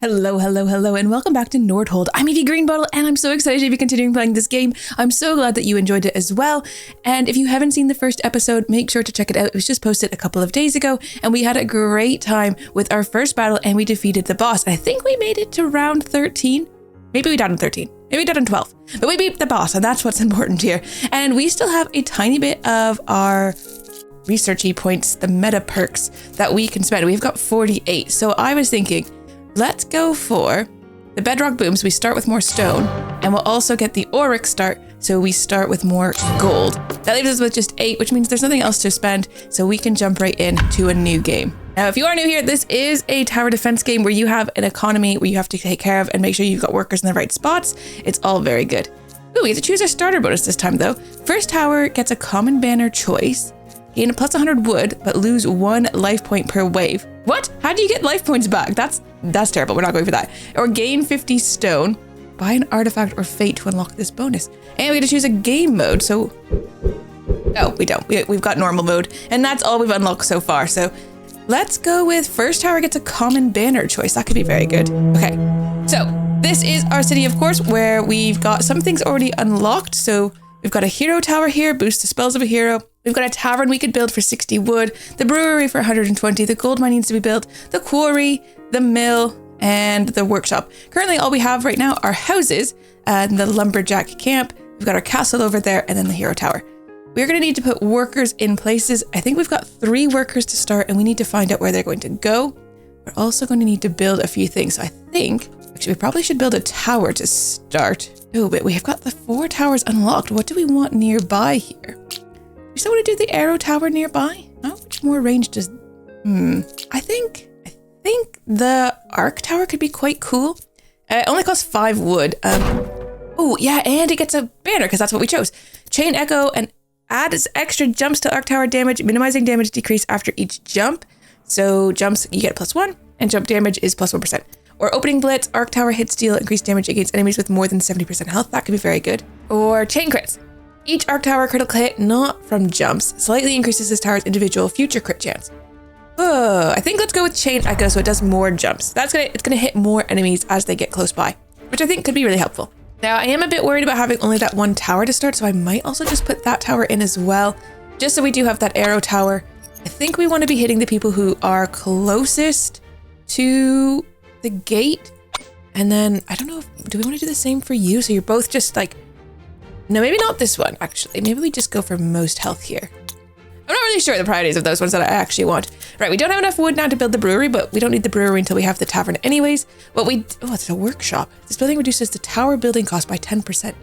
Hello, and welcome back to Nordhold. I'm Evie Greenbottle, and I'm so excited to be continuing playing this game. I'm so glad that you enjoyed it as well. And if you haven't seen the first episode, make sure to check it out. It was just posted a couple of days ago, and we had a great time with our first battle, and we defeated the boss. I think we made it to round 13. Maybe we died on 13. Maybe we died on 12. But we beat the boss, and that's what's important here. And we still have a tiny bit of our researchy points, the meta perks that we can spend. We've got 48. So I was thinking, let's go for the bedrock booms. We start with more stone, and we'll also get the auric start, so we start with more gold. That leaves us with just 8, which means there's nothing else to spend, so we can jump right into a new game. Now, if you are new here, this is a tower defense game where you have an economy where you have to take care of and make sure you've got workers in the right spots. It's all very good. Ooh, we get to choose our starter bonus this time, though. First tower gets a common banner choice. Gain a plus 100 wood, but lose 1 life point per wave. What? How do you get life points back? That's terrible. We're not going for that. Or gain 50 stone. Buy an artifact or fate to unlock this bonus. And we get to choose a game mode. So, no, we don't. We've got normal mode, and that's all we've unlocked so far. So let's go with first tower gets a common banner choice. That could be very good. Okay, so this is our city, of course, where we've got some things already unlocked. So we've got a hero tower here, boost the spells of a hero. We've got a tavern we could build for 60 wood, the brewery for 120, the gold mine needs to be built, the quarry, the mill, and the workshop. Currently, all we have right now are houses and the lumberjack camp. We've got our castle over there and then the hero tower. We're going to need to put workers in places. I think we've got 3 workers to start, and we need to find out where they're going to go. We're also going to need to build a few things. So I think, actually, we probably should build a tower to start. Oh, but we have got the 4 towers unlocked. What do we want nearby here? We still want to do the arrow tower nearby? How much more range does... I think the arc tower could be quite cool. It only costs 5 wood. Oh, yeah, and it gets a banner because that's what we chose. Chain echo and adds extra jumps to arc tower damage, minimizing damage decrease after each jump. So jumps, you get +1, and jump damage is +1%. Or opening blitz, arc tower hits deal increased damage against enemies with more than 70% health. That could be very good. Or chain crits. Each arc tower critical hit, not from jumps, slightly increases this tower's individual future crit chance. I think let's go with chain echo so it does more jumps. It's gonna hit more enemies as they get close by, which I think could be really helpful. Now, I am a bit worried about having only that 1 tower to start, so I might also just put that tower in as well, just so we do have that arrow tower. I think we want to be hitting the people who are closest to the gate, and then I don't know do we want to do the same for you? So you're both just like, no, maybe not this one, actually. Maybe we just go for most health here. I'm not really sure the priorities of those ones that I actually want. Right, we don't have enough wood now to build the brewery, but we don't need the brewery until we have the tavern anyways. It's a workshop. This building reduces the tower building cost by 10%.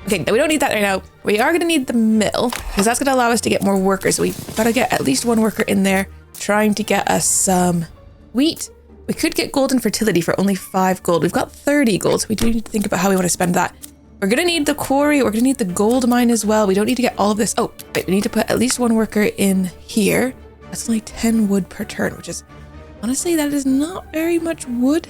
Okay, we don't need that right now. We are gonna need the mill, because that's gonna allow us to get more workers. So we gotta get at least 1 worker in there, trying to get us some wheat. We could get golden fertility for only 5 gold. We've got 30 gold, so we do need to think about how we want to spend that. We're going to need the quarry. We're going to need the gold mine as well. We don't need to get all of this. Oh, wait, we need to put at least 1 worker in here. That's only 10 wood per turn, which is, honestly, that is not very much wood.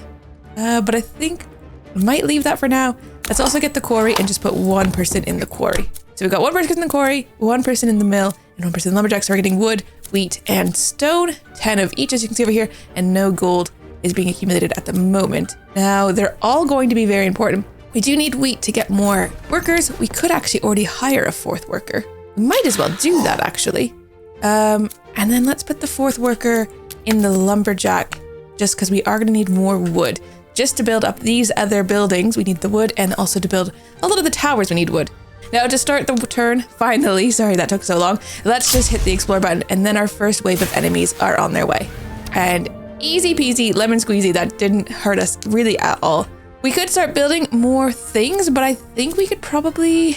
But I think we might leave that for now. Let's also get the quarry and just put 1 person in the quarry. So we've got 1 person in the quarry, 1 person in the mill, and 1 person in the lumberjack. So we're getting wood, wheat, and stone. 10 of each, as you can see over here, and no gold is being accumulated at the moment. Now, they're all going to be very important. We do need wheat to get more workers. We could actually already hire a 4th worker. We might as well do that, actually. And then let's put the 4th worker in the lumberjack, just because we are going to need more wood. Just to build up these other buildings, we need the wood, and also to build a lot of the towers, we need wood. Now, to start the turn, finally, sorry that took so long, let's just hit the explore button, and then our first wave of enemies are on their way. And easy peasy, lemon squeezy, that didn't hurt us really at all. We could start building more things, but I think we can probably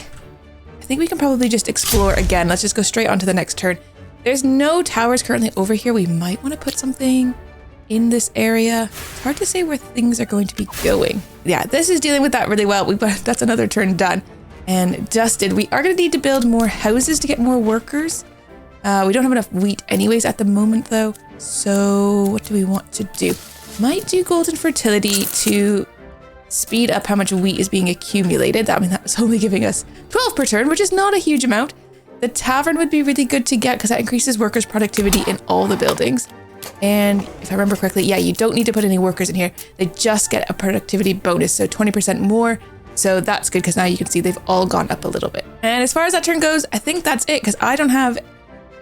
just explore again. Let's just go straight on to the next turn. There's no towers currently over here. We might want to put something in this area. It's hard to say where things are going to be going. Yeah, this is dealing with that really well. That's another turn done and dusted. We are going to need to build more houses to get more workers. We don't have enough wheat anyways at the moment, though. So what do we want to do? Might do golden fertility to speed up how much wheat is being accumulated. I mean, that's only giving us 12 per turn, which is not a huge amount. The tavern would be really good to get because that increases workers' productivity in all the buildings. And if I remember correctly, yeah, you don't need to put any workers in here. They just get a productivity bonus, so 20% more. So that's good because now you can see they've all gone up a little bit. And as far as that turn goes, I think that's it because I don't have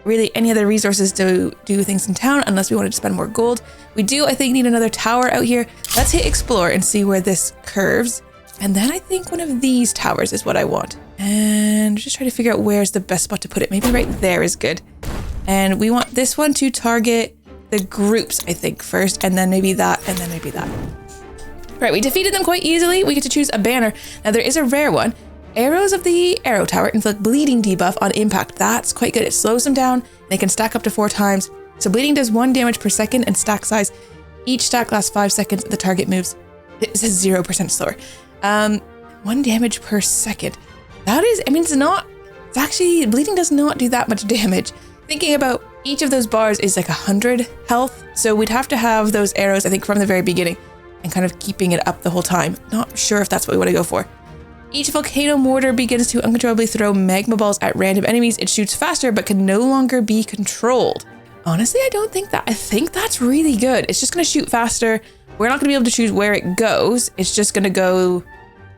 really any other resources to do things in town unless we wanted to spend more gold. We do, I think, need another tower out here. Let's hit explore and see where this curves. And then I think one of these towers is what I want. And just try to figure out where's the best spot to put it. Maybe right there is good. And we want this one to target the groups, I think, first, and then maybe that, and then maybe that. Right, we defeated them quite easily. We get to choose a banner. Now there is a rare one. Arrows of the Arrow Tower inflict bleeding debuff on impact. That's quite good. It slows them down. They can stack up to 4 times. So bleeding does 1 damage per second and stack size. Each stack lasts 5 seconds. The target moves. It says 0% slower. 1 damage per second. That is, I mean, it's actually, bleeding does not do that much damage. Thinking about each of those bars is like 100 health. So we'd have to have those arrows, I think, from the very beginning and kind of keeping it up the whole time. Not sure if that's what we want to go for. Each volcano mortar begins to uncontrollably throw magma balls at random enemies. It shoots faster, but can no longer be controlled. Honestly, I don't think that. I think that's really good. It's just going to shoot faster. We're not going to be able to choose where it goes. It's just going to go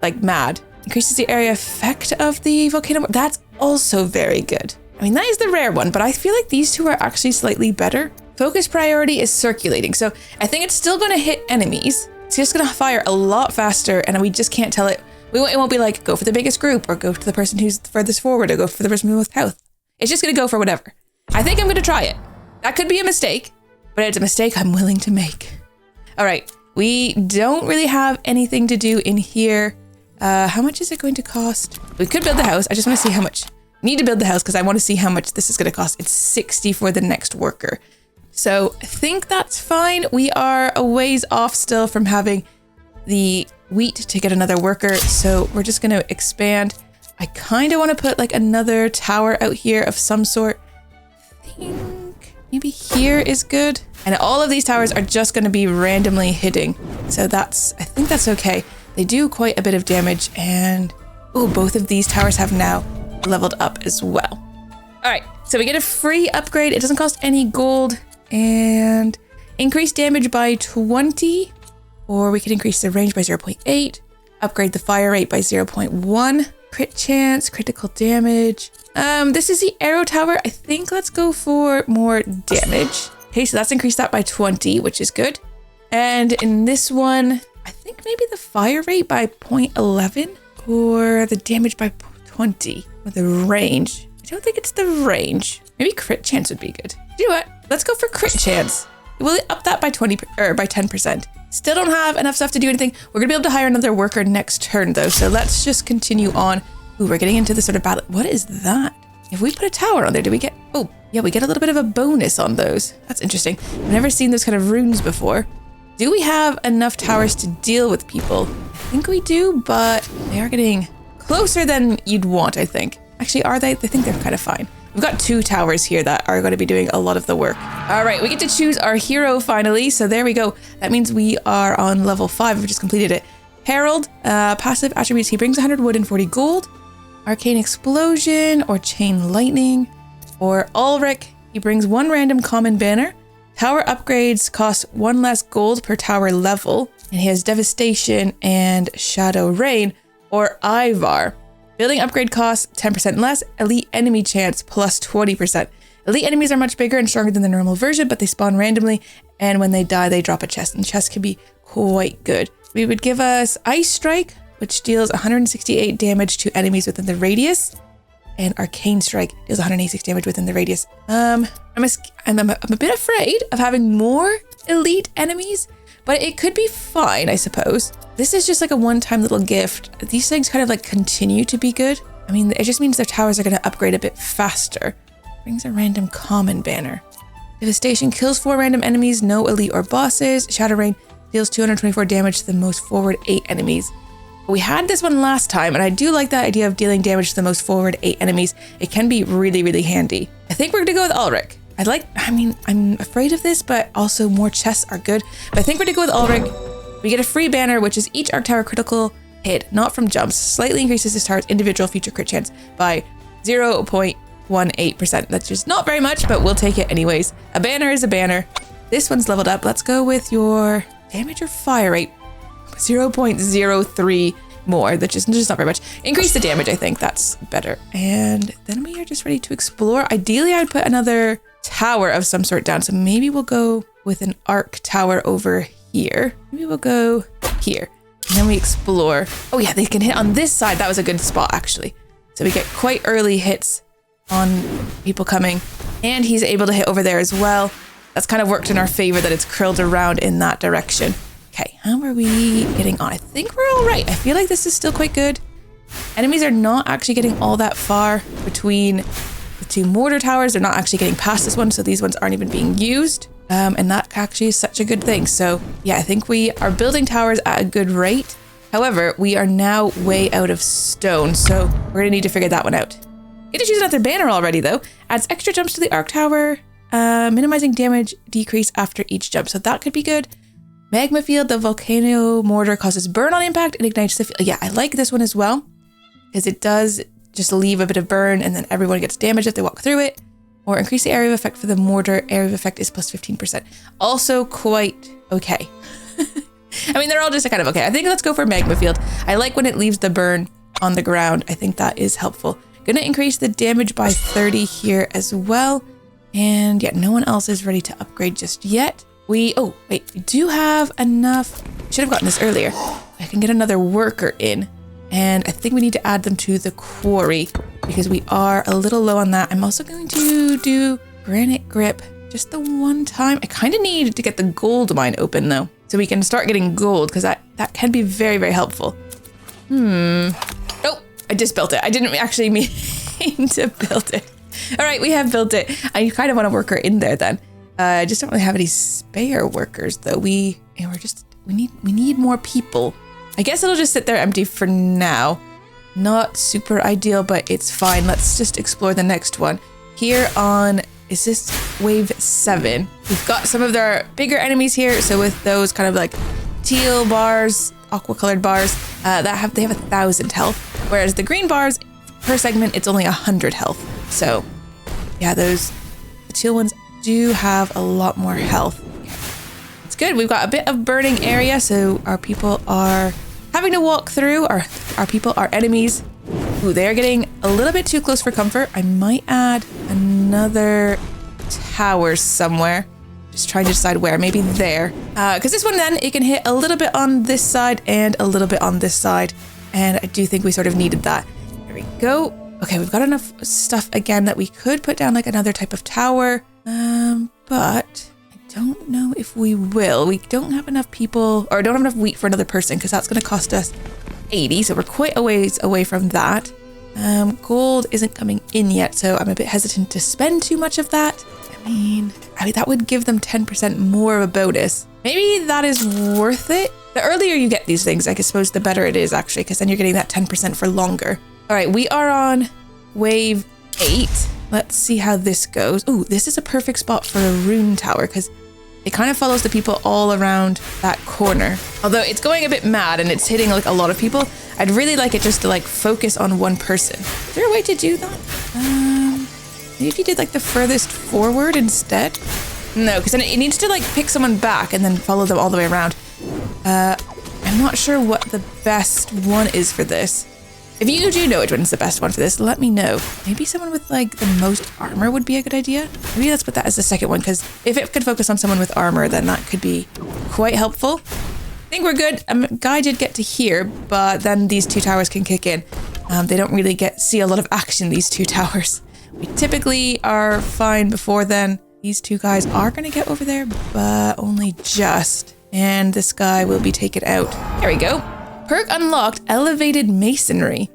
like mad. Increases the area effect of the volcano. That's also very good. I mean, that is the rare one, but I feel like these two are actually slightly better. Focus priority is circulating. So I think it's still going to hit enemies. It's just going to fire a lot faster and we just can't tell it. It won't be like, go for the biggest group or go to the person who's furthest forward or go for the person with health. It's just going to go for whatever. I think I'm going to try it. That could be a mistake, but it's a mistake I'm willing to make. All right. We don't really have anything to do in here. How much is it going to cost? We could build the house. I just want to see how much. Need to build the house because I want to see how much this is going to cost. It's 60 for the next worker. So I think that's fine. We are a ways off still from having the wheat to get another worker. So we're just going to expand. I kind of want to put like another tower out here of some sort. I think maybe here is good. And all of these towers are just going to be randomly hitting. So I think that's okay. They do quite a bit of damage and both of these towers have now leveled up as well. All right, so we get a free upgrade. It doesn't cost any gold and increase damage by 20, or we could increase the range by 0.8, upgrade the fire rate by 0.1, crit chance, critical damage. This is the arrow tower. I think let's go for more damage. Okay, so that's increased that by 20, which is good. And in this one, I think maybe the fire rate by 0.11 or the damage by 20 with the range. I don't think it's the range. Maybe crit chance would be good. You know what? Let's go for crit chance. We'll up that by 10%. Still don't have enough stuff to do anything. We're gonna be able to hire another worker next turn though. So let's just continue on. Ooh, we're getting into the sort of battle. What is that? If we put a tower on there, do we get, oh yeah, we get a little bit of a bonus on those. That's interesting. I've never seen those kind of runes before. Do we have enough towers to deal with people? I think we do, but they are getting closer than you'd want, I think. Actually, are they? I think they're kind of fine. We've got 2 towers here that are going to be doing a lot of the work. All right, we get to choose our hero finally. So there we go. That means we are on level 5. We've just completed it. Herald, passive attributes. He brings 100 wood and 40 gold. Arcane explosion or chain lightning. Or Ulrich, he brings 1 random common banner. Tower upgrades cost 1 less gold per tower level. And he has devastation and shadow rain. Or Ivar. Building upgrade costs 10% less, elite enemy chance plus 20%. Elite enemies are much bigger and stronger than the normal version, but they spawn randomly, and when they die, they drop a chest, and the chest can be quite good. We would give us Ice Strike, which deals 168 damage to enemies within the radius, and Arcane Strike deals 186 damage within the radius. I'm a bit afraid of having more elite enemies, but it could be fine, I suppose. This is just like a one-time little gift. These things kind of like continue to be good. I mean, it just means their towers are going to upgrade a bit faster. Brings a random common banner. Devastation kills 4 random enemies, no elite or bosses. Shadow Rain deals 224 damage to the most forward 8 enemies. We had this one last time, and I do like that idea of dealing damage to the most forward 8 enemies. It can be really, really handy. I think we're going to go with Ulrich. I'm afraid of this, but also more chests are good. But I think we're gonna go with Ulrich. We get a free banner, which is each arc tower critical hit, not from jumps, slightly increases this tower's individual future crit chance by 0.18%. That's just not very much, but we'll take it anyways. A banner is a banner. This one's leveled up. Let's go with your damage or fire rate. 0.03 more, which is just not very much. Increase the damage, I think that's better. And then we are just ready to explore. Ideally, I would put another tower of some sort down. So maybe we'll go with an arc tower over here. Maybe we'll go here. And then we explore. Oh yeah, they can hit on this side. That was a good spot, actually. So we get quite early hits on people coming. And he's able to hit over there as well. That's kind of worked in our favor that it's curled around in that direction. Okay, how are we getting on? I think we're all right. I feel like this is still quite good. Enemies are not actually getting all that far between the two mortar towers. They're not actually getting past this one, so these ones aren't even being used. And that actually is such a good thing. So yeah, I think we are building towers at a good rate. However, we are now way out of stone, so we're gonna need to figure that one out. Get to choose another banner already though. Adds extra jumps to the arc tower, minimizing damage decrease after each jump. So that could be good. Magma field, the volcano mortar causes burn on impact and ignites the field. Yeah, I like this one as well, because it does just leave a bit of burn and then everyone gets damaged if they walk through it. Or increase the area of effect for the mortar. Area of effect is plus 15%. Also quite okay. I mean, they're all just kind of okay. I think let's go for magma field. I like when it leaves the burn on the ground. I think that is helpful. Gonna increase the damage by 30 here as well. And yeah, no one else is ready to upgrade just yet. Oh wait, we do have enough. Should have gotten this earlier. I can get another worker in. And I think we need to add them to the quarry because we are a little low on that. I'm also going to do granite grip just the one time. I kind of need to get the gold mine open though, so we can start getting gold because that can be very, very helpful. Oh, I just built it. I didn't actually mean to build it. All right, we have built it. I kind of want a worker in there then. I just don't really have any spare workers though. We need more people. I guess it'll just sit there empty for now. Not super ideal, but it's fine. Let's just explore the next one. Here on, is this wave 7? We've got some of their bigger enemies here. So with those kind of like teal bars, aqua colored bars, they have 1,000 health. Whereas the green bars per segment, it's only 100 health. So yeah, the teal ones do have a lot more health. It's good. We've got a bit of burning area, so our people are having to walk through. Our enemies. Ooh, they're getting a little bit too close for comfort. I might add another tower somewhere. Just trying to decide where. Maybe there. Because this one then, it can hit a little bit on this side and a little bit on this side. And I do think we sort of needed that. There we go. Okay, we've got enough stuff again that we could put down like another type of tower. But I don't know if we will. We don't have enough people, or don't have enough wheat for another person because that's going to cost us 80. So we're quite a ways away from that. Gold isn't coming in yet, so I'm a bit hesitant to spend too much of that. I mean, that would give them 10% more of a bonus. Maybe that is worth it. The earlier you get these things, I suppose the better it is actually, because then you're getting that 10% for longer. All right, we are on wave 8. Let's see how this goes. Ooh, this is a perfect spot for a rune tower because it kind of follows the people all around that corner. Although it's going a bit mad and it's hitting like a lot of people, I'd really like it just to like focus on one person. Is there a way to do that? Maybe if you did like the furthest forward instead? No, because then it needs to like pick someone back and then follow them all the way around. I'm not sure what the best one is for this. If you do know which one's the best one for this, let me know. Maybe someone with like the most armor would be a good idea. Maybe let's put that as the second one, because if it could focus on someone with armor, then that could be quite helpful. I think we're good. Guy did get to here, but then these two towers can kick in. They don't really see a lot of action, these two towers. We typically are fine before then. These two guys are going to get over there, but only just. And this guy will be taken out. There we go. Perk unlocked, elevated masonry.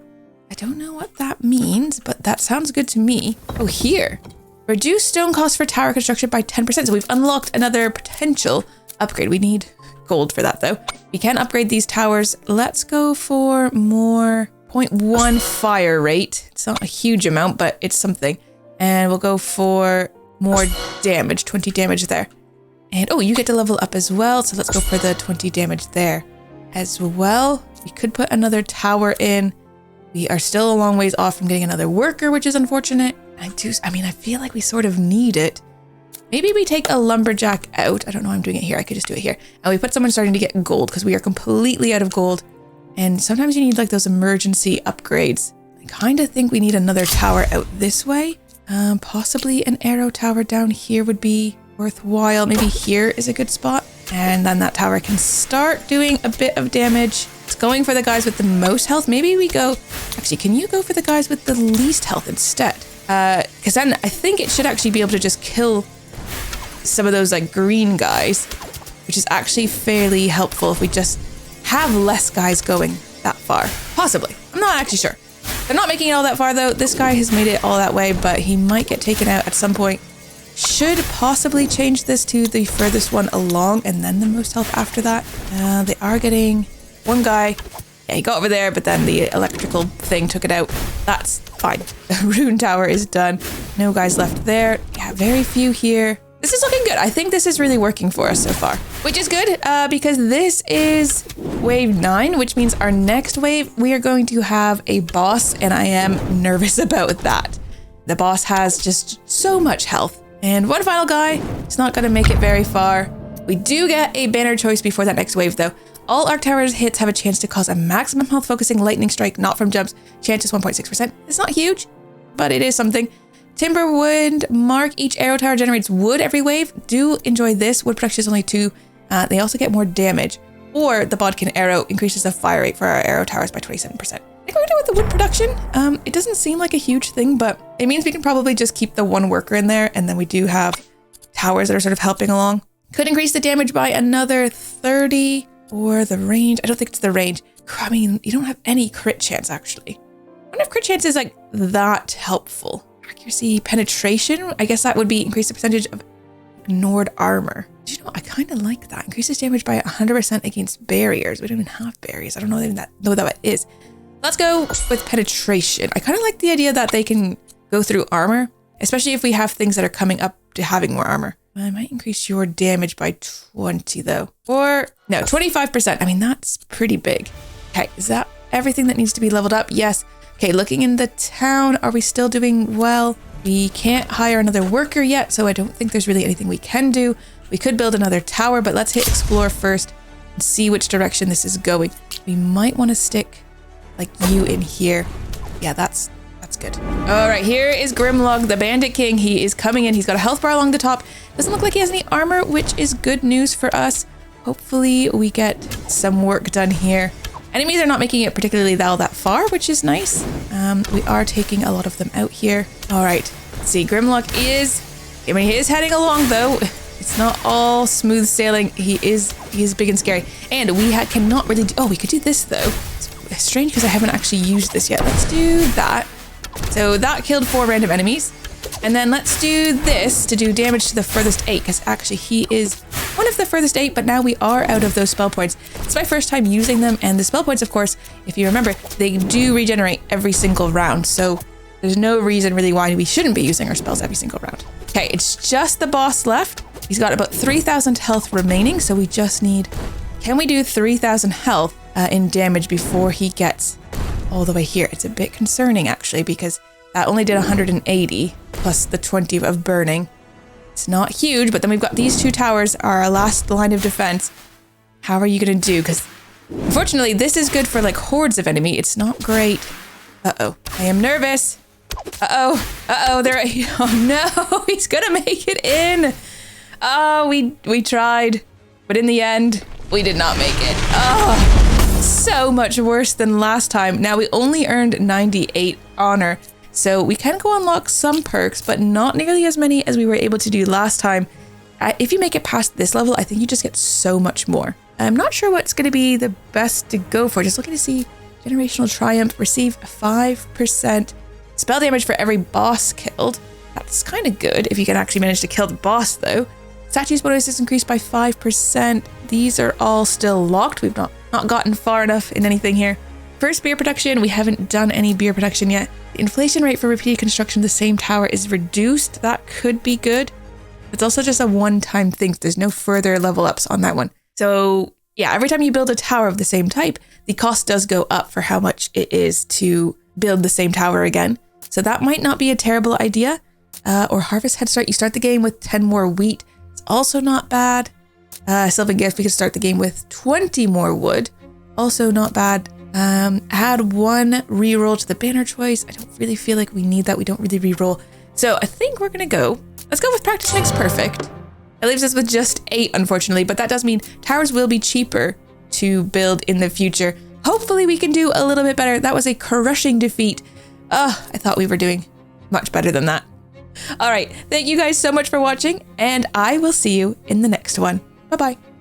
I don't know what that means, but that sounds good to me. Oh, here. Reduce stone cost for tower construction by 10%. So we've unlocked another potential upgrade. We need gold for that though. We can upgrade these towers. Let's go for more 0.1 fire rate. It's not a huge amount, but it's something. And we'll go for more damage, 20 damage there. And oh, you get to level up as well. So let's go for the 20 damage there as well. We could put another tower in. We are still a long ways off from getting another worker, which is unfortunate. I mean, I feel like we sort of need it. Maybe we take a lumberjack out. I don't know why I'm doing it here. I could just do it here. And we put someone starting to get gold because we are completely out of gold. And sometimes you need like those emergency upgrades. I kind of think we need another tower out this way. Possibly an arrow tower down here would be worthwhile. Maybe here is a good spot. And then that tower can start doing a bit of damage. It's going for the guys with the most health. Maybe we go... Actually, can you go for the guys with the least health instead? Because then I think it should actually be able to just kill some of those like green guys, which is actually fairly helpful if we just have less guys going that far. Possibly. I'm not actually sure. They're not making it all that far though. This guy has made it all that way, but he might get taken out at some point. Should possibly change this to the furthest one along and then the most health after that. They are getting one guy. Yeah, he got over there, but then the electrical thing took it out. That's fine. The rune tower is done. No guys left there. Yeah, very few here. This is looking good. I think this is really working for us so far, which is good because this is wave 9, which means our next wave, we are going to have a boss, and I am nervous about that. The boss has just so much health. And one final guy, it's not going to make it very far. We do get a banner choice before that next wave though. All Arc Tower's hits have a chance to cause a maximum health focusing lightning strike, not from jumps. Chance is 1.6%. It's not huge, but it is something. Timberwood Mark, each arrow tower generates wood every wave. Do enjoy this. Wood production is only 2. They also get more damage. Or the Bodkin arrow increases the fire rate for our arrow towers by 27%. I think we're gonna do with the wood production. It doesn't seem like a huge thing, but it means we can probably just keep the one worker in there, and then we do have towers that are sort of helping along. Could increase the damage by another 30, or the range. I don't think it's the range. I mean, you don't have any crit chance actually. I wonder if crit chance is like that helpful. Accuracy, penetration. I guess that would be increase the percentage of ignored armor. Do you know, I kind of like that. Increases damage by 100% against barriers. We don't even have barriers. I don't know what that is. Let's go with penetration. I kind of like the idea that they can go through armor, especially if we have things that are coming up to having more armor. I might increase your damage by 20 though. Or no, 25%. I mean, that's pretty big. Okay, is that everything that needs to be leveled up? Yes. Okay, looking in the town, are we still doing well? We can't hire another worker yet, so I don't think there's really anything we can do. We could build another tower, but let's hit explore first and see which direction this is going. We might want to stick like you in here. Yeah, that's good. All right, here is Grimlock, the Bandit King. He is coming in. He's got a health bar along the top. Doesn't look like he has any armor, which is good news for us. Hopefully we get some work done here. Enemies are not making it particularly that far, which is nice. We are taking a lot of them out here. All right, let's see. Grimlock is, I mean, he is heading along though. It's not all smooth sailing. He is big and scary. And we cannot really do, oh, we could do this though. It's strange because I haven't actually used this yet. Let's do that. So that killed 4 random enemies. And then let's do this to do damage to the furthest 8, because actually he is one of the furthest 8, but now we are out of those spell points. It's my first time using them, and the spell points, of course, if you remember, they do regenerate every single round, so there's no reason really why we shouldn't be using our spells every single round. Okay, it's just the boss left. He's got about 3,000 health remaining, so we just need... Can we do 3,000 health in damage before he gets all the way here? It's a bit concerning, actually, because that only did 180 plus the 20 of burning. It's not huge, but then we've got these 2 towers, our last line of defense. How are you gonna do? Because unfortunately, this is good for like hordes of enemy. It's not great. Uh-oh, I am nervous. Uh-oh, oh no, he's gonna make it in. Oh, we tried, but in the end, we did not make it. Oh, so much worse than last time. Now we only earned 98 honor. So we can go unlock some perks, but not nearly as many as we were able to do last time. If you make it past this level, I think you just get so much more. I'm not sure what's going to be the best to go for. Just looking to see Generational Triumph, receive 5% spell damage for every boss killed. That's kind of good if you can actually manage to kill the boss though. Statues bonus is increased by 5%. These are all still locked. We've not gotten far enough in anything here. First beer production, we haven't done any beer production yet. The inflation rate for repeated construction of the same tower is reduced. That could be good. It's also just a one-time thing. There's no further level ups on that one. So yeah, every time you build a tower of the same type, the cost does go up for how much it is to build the same tower again. So that might not be a terrible idea. or harvest head start. You start the game with 10 more wheat. It's also not bad. Sylvan gift, we could start the game with 20 more wood. Also not bad. Add 1 reroll to the banner choice. I don't really feel like we need that. We don't really reroll. So I think we're gonna go. Let's go with practice makes perfect. It leaves us with just 8, unfortunately, but that does mean towers will be cheaper to build in the future. Hopefully we can do a little bit better. That was a crushing defeat. I thought we were doing much better than that. All right, thank you guys so much for watching, and I will see you in the next one. Bye-bye.